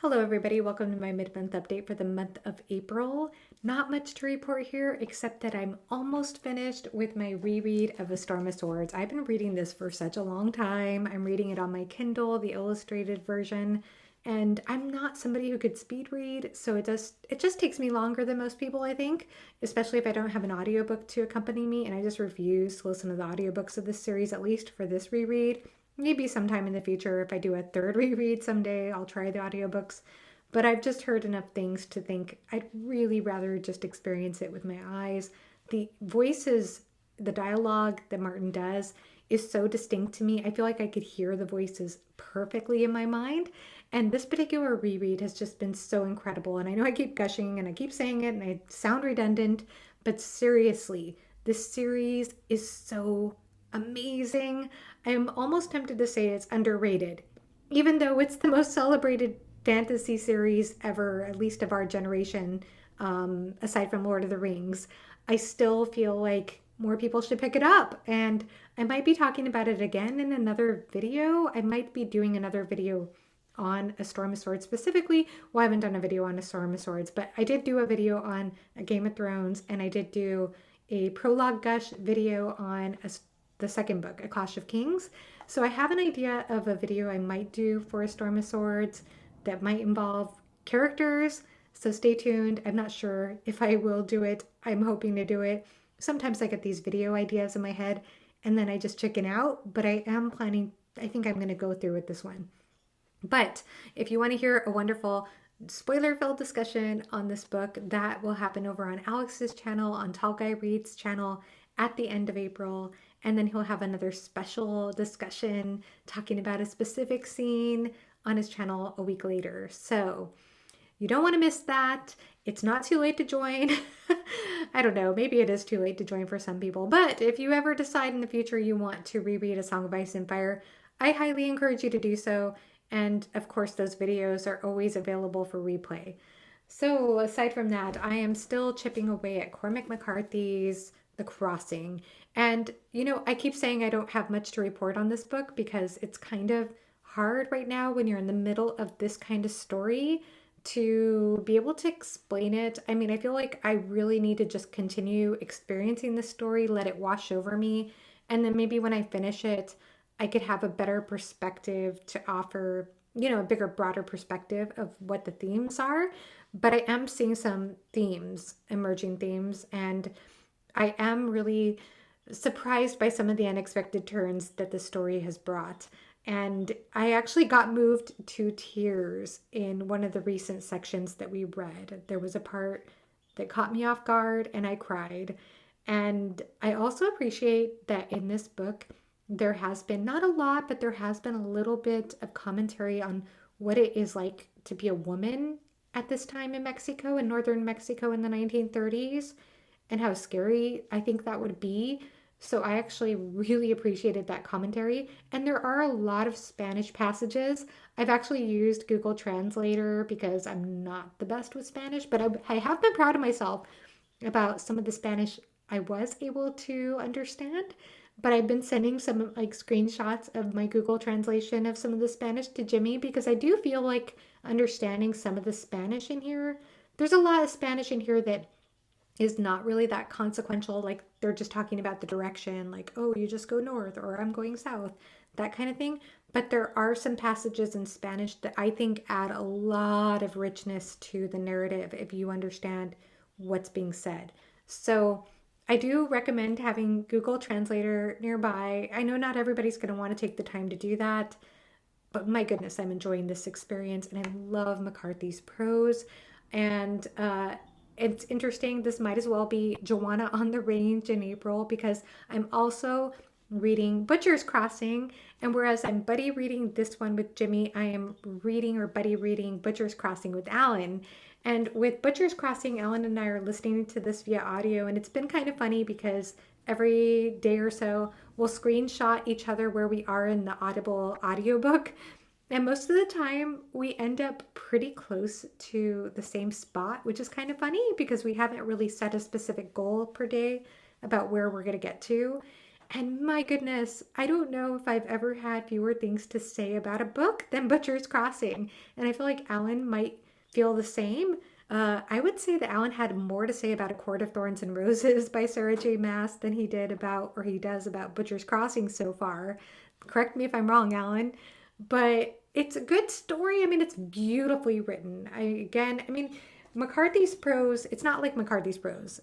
Hello, everybody. Welcome to my mid-month update for the month of April. Not much to report here, except that I'm almost finished with my reread of A Storm of Swords. I've been reading this for such a long time. I'm reading it on my Kindle, the illustrated version, and I'm not somebody who could speed read, so it just takes me longer than most people, I think, especially if I don't have an audiobook to accompany me, and I just refuse to listen to the audiobooks of this series, at least for this reread. Maybe sometime in the future, if I do a third reread someday, I'll try the audiobooks. But I've just heard enough things to think I'd really rather just experience it with my eyes. The voices, the dialogue that Martin does is so distinct to me. I feel like I could hear the voices perfectly in my mind. And this particular reread has just been so incredible. And I know I keep gushing and I keep saying it and I sound redundant, but seriously, this series is so amazing. I'm almost tempted to say it's underrated, even though it's the most celebrated fantasy series ever, at least of our generation, aside from Lord of the Rings. I still feel like more people should pick it up. And I might be talking about it again in another video. I might be doing another video on A Storm of Swords specifically. Well, I haven't done a video on A Storm of Swords, but I did do a video on A Game of Thrones, and I did do a prologue gush video on the second book, A Clash of Kings. So I have an idea of a video I might do for A Storm of Swords that might involve characters. So stay tuned. I'm not sure if I will do it. I'm hoping to do it. Sometimes I get these video ideas in my head and then I just chicken out, but I am planning, I think I'm going to go through with this one. But if you want to hear a wonderful spoiler-filled discussion on this book, that will happen over on Alex's channel, on Tall Guy Reads channel at the end of April. And then he'll have another special discussion talking about a specific scene on his channel a week later. So you don't want to miss that. It's not too late to join. I don't know, maybe it is too late to join for some people. But if you ever decide in the future you want to reread A Song of Ice and Fire, I highly encourage you to do so. And of course, those videos are always available for replay. So aside from that, I am still chipping away at Cormac McCarthy's The Crossing. And, I keep saying I don't have much to report on this book because it's kind of hard right now when you're in the middle of this kind of story to be able to explain it. I mean, I feel like I really need to just continue experiencing the story, let it wash over me, and then maybe when I finish it, I could have a better perspective to offer, a bigger, broader perspective of what the themes are. But I am seeing some themes, emerging themes, and I am really surprised by some of the unexpected turns that the story has brought. And I actually got moved to tears in one of the recent sections that we read. There was a part that caught me off guard and I cried. And I also appreciate that in this book, there has been not a lot, but there has been a little bit of commentary on what it is like to be a woman at this time in Mexico, in northern Mexico in the 1930s, and how scary I think that would be. So I actually really appreciated that commentary. And there are a lot of Spanish passages. I've actually used Google Translator because I'm not the best with Spanish, but I have been proud of myself about some of the Spanish I was able to understand. But I've been sending some screenshots of my Google translation of some of the Spanish to Jimmy because I do feel like understanding some of the Spanish in here. There's a lot of Spanish in here that is not really that consequential. Like they're just talking about the direction, like, oh, you just go north or I'm going south, that kind of thing. But there are some passages in Spanish that I think add a lot of richness to the narrative if you understand what's being said. So I do recommend having Google Translator nearby. I know not everybody's going to want to take the time to do that, but my goodness, I'm enjoying this experience and I love McCarthy's prose. And it's interesting. This might as well be Joanna on the Range in April because I'm also reading Butcher's Crossing. And whereas I'm buddy reading this one with Jimmy, I am reading or buddy reading Butcher's Crossing with Alan. And with Butcher's Crossing, Alan and I are listening to this via audio. And it's been kind of funny because every day or so we'll screenshot each other where we are in the Audible audiobook. And most of the time, we end up pretty close to the same spot, which is kind of funny because we haven't really set a specific goal per day about where we're going to get to. And my goodness, I don't know if I've ever had fewer things to say about a book than Butcher's Crossing. And I feel like Alan might feel the same. I would say that Alan had more to say about A Court of Thorns and Roses by Sarah J. Maas than he did about, or he does about Butcher's Crossing so far. Correct me if I'm wrong, Alan. But it's a good story. I mean, it's beautifully written. I mean, McCarthy's prose, it's not like McCarthy's prose.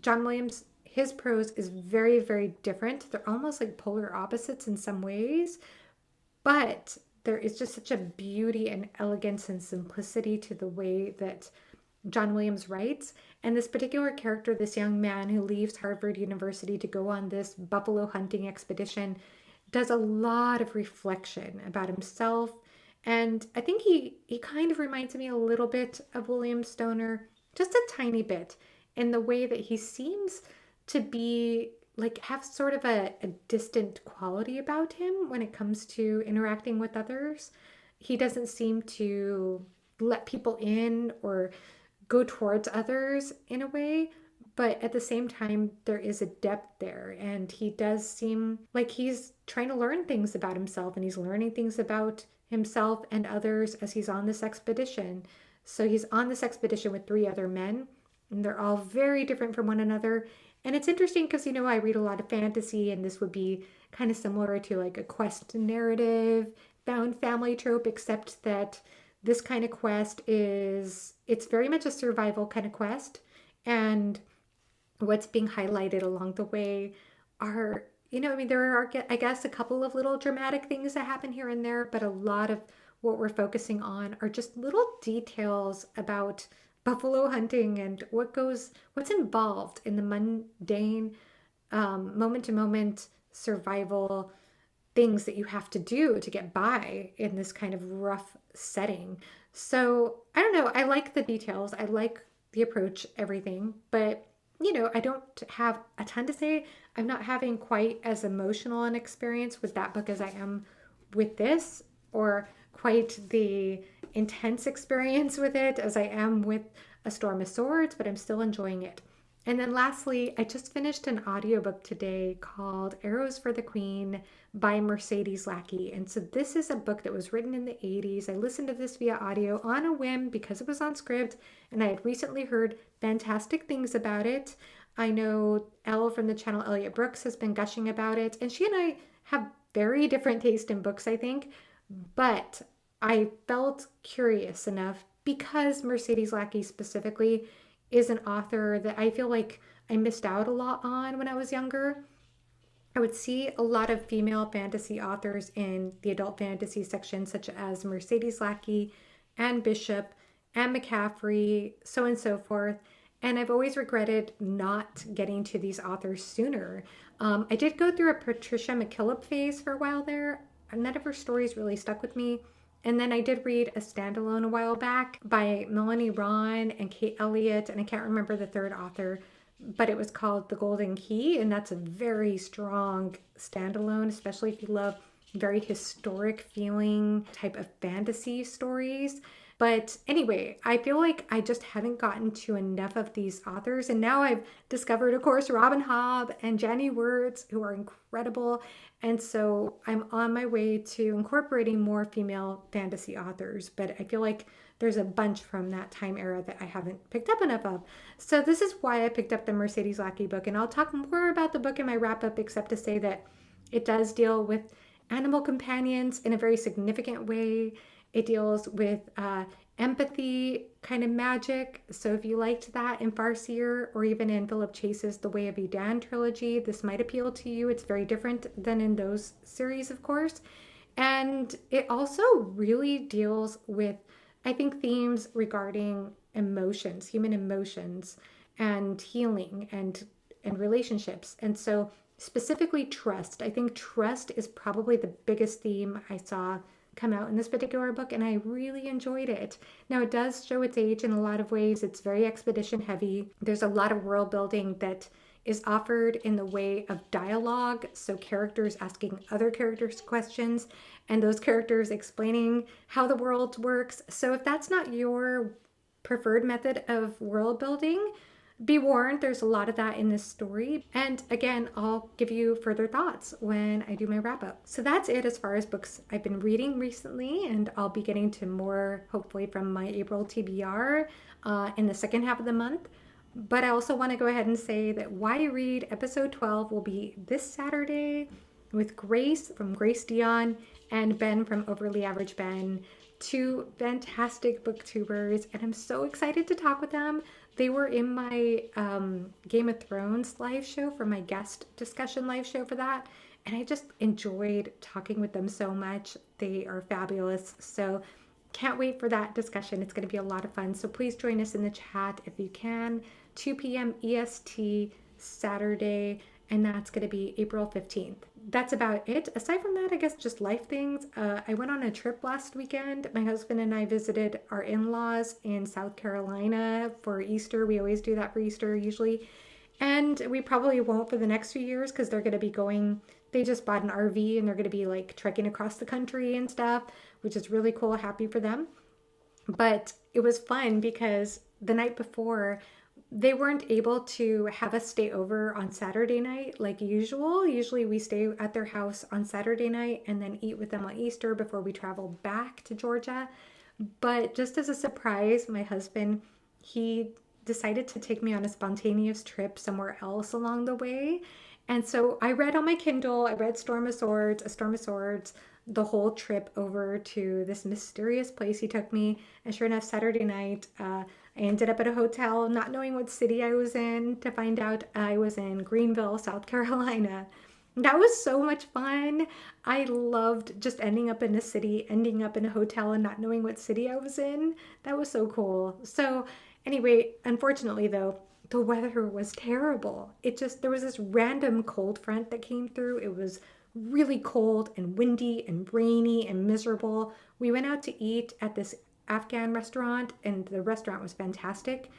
John Williams, his prose is very, very different. They're almost like polar opposites in some ways, but there is just such a beauty and elegance and simplicity to the way that John Williams writes. And this particular character, this young man who leaves Harvard University to go on this buffalo hunting expedition, does a lot of reflection about himself. And I think he kind of reminds me a little bit of William Stoner, just a tiny bit, in the way that he seems to be like have sort of a distant quality about him when it comes to interacting with others. He doesn't seem to let people in or go towards others in a way, but at the same time, there is a depth there. And he does seem like he's trying to learn things about himself, and he's learning things about himself and others as he's on this expedition. So he's on this expedition with three other men, and they're all very different from one another. And it's interesting because, you know, I read a lot of fantasy, and this would be kind of similar to like a quest narrative, found family trope, except that this kind of quest it's very much a survival kind of quest. And what's being highlighted along the way are, you know, I mean, there are, I guess, a couple of little dramatic things that happen here and there, but a lot of what we're focusing on are just little details about buffalo hunting and what's involved in the mundane, moment to moment survival things that you have to do to get by in this kind of rough setting. So I don't know. I like the details. I like the approach, everything, but you know, I don't have a ton to say. I'm not having quite as emotional an experience with that book as I am with this, or quite the intense experience with it as I am with A Storm of Swords, but I'm still enjoying it. And then lastly, I just finished an audiobook today called Arrows for the Queen by Mercedes Lackey. And so this is a book that was written in the 80s. I listened to this via audio on a whim because it was on script, and I had recently heard fantastic things about it. I know Elle from the channel Elliot Brooks has been gushing about it, and she and I have very different taste in books, I think, but I felt curious enough because Mercedes Lackey specifically is an author that I feel like I missed out a lot on when I was younger. I would see a lot of female fantasy authors in the adult fantasy section, such as Mercedes Lackey, Anne Bishop, Anne McCaffrey, so on and so forth. And I've always regretted not getting to these authors sooner. I did go through a Patricia McKillop phase for a while there. None of her stories really stuck with me. And then I did read a standalone a while back by Melanie Ron and Kate Elliott, and I can't remember the third author, but it was called The Golden Key, and that's a very strong standalone, especially if you love very historic feeling type of fantasy stories. But anyway, I feel like I just haven't gotten to enough of these authors. And now I've discovered, of course, Robin Hobb and Jenny Wirtz, who are incredible. And so I'm on my way to incorporating more female fantasy authors. But I feel like there's a bunch from that time era that I haven't picked up enough of. So this is why I picked up the Mercedes Lackey book. And I'll talk more about the book in my wrap up, except to say that it does deal with animal companions in a very significant way. It deals with empathy kind of magic. So if you liked that in Farseer, or even in Philip Chase's The Way of Edan trilogy, this might appeal to you. It's very different than in those series, of course. And it also really deals with, I think, themes regarding emotions, human emotions, and healing and relationships. And so specifically trust. I think trust is probably the biggest theme I saw come out in this particular book, and I really enjoyed it. Now, it does show its age in a lot of ways. It's very expedition heavy. There's a lot of world building that is offered in the way of dialogue, so characters asking other characters questions and those characters explaining how the world works. So if that's not your preferred method of world building, be warned, there's a lot of that in this story. And again, I'll give you further thoughts when I do my wrap up. So that's it as far as books I've been reading recently, and I'll be getting to more hopefully from my April TBR in the second half of the month. But I also want to go ahead and say that Why Read episode 12 will be this Saturday with Grace from Grace Dion and Ben from Overly Average Ben, two fantastic booktubers, and I'm so excited to talk with them. They were in my Game of Thrones live show for my guest discussion live show for that, and I just enjoyed talking with them so much. They are fabulous. So can't wait for that discussion. It's going to be a lot of fun. So please join us in the chat if you can. 2 p.m. EST Saturday, and that's going to be April 15th. That's about it. Aside from that, I guess just life things. I went on a trip last weekend. My husband and I visited our in-laws in South Carolina for Easter. We always do that for Easter usually. And we probably won't for the next few years because they're going to be going, they just bought an RV and they're going to be like trekking across the country and stuff, which is really cool. Happy for them. But it was fun because the night before, they weren't able to have us stay over on Saturday night like usual. Usually we stay at their house on Saturday night and then eat with them on Easter before we travel back to Georgia. But just as a surprise, my husband, he decided to take me on a spontaneous trip somewhere else along the way. And so I read on my Kindle, I read Storm of Swords, A Storm of Swords, the whole trip over to this mysterious place he took me. And sure enough, Saturday night, I ended up at a hotel, not knowing what city I was in, to find out I was in Greenville, South Carolina. That was so much fun. I loved just ending up in a city, ending up in a hotel and not knowing what city I was in. That was so cool. So anyway, unfortunately though, the weather was terrible. There was this random cold front that came through. It was really cold and windy and rainy and miserable. We went out to eat at this Afghan restaurant and the restaurant was fantastic,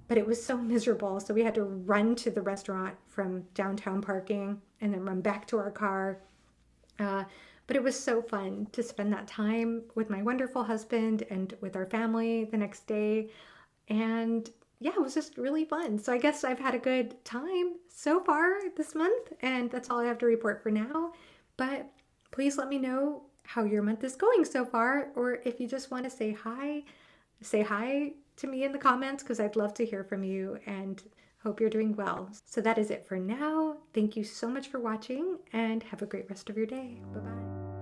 but it was so miserable. So we had to run to the restaurant from downtown parking and then run back to our car. But it was so fun to spend that time with my wonderful husband and with our family the next day. And yeah, it was just really fun. So I guess I've had a good time so far this month, and that's all I have to report for now. But please let me know how your month is going so far, or if you just want to say hi to me in the comments because I'd love to hear from you and hope you're doing well. So that is it for now. Thank you so much for watching and have a great rest of your day. Bye-bye.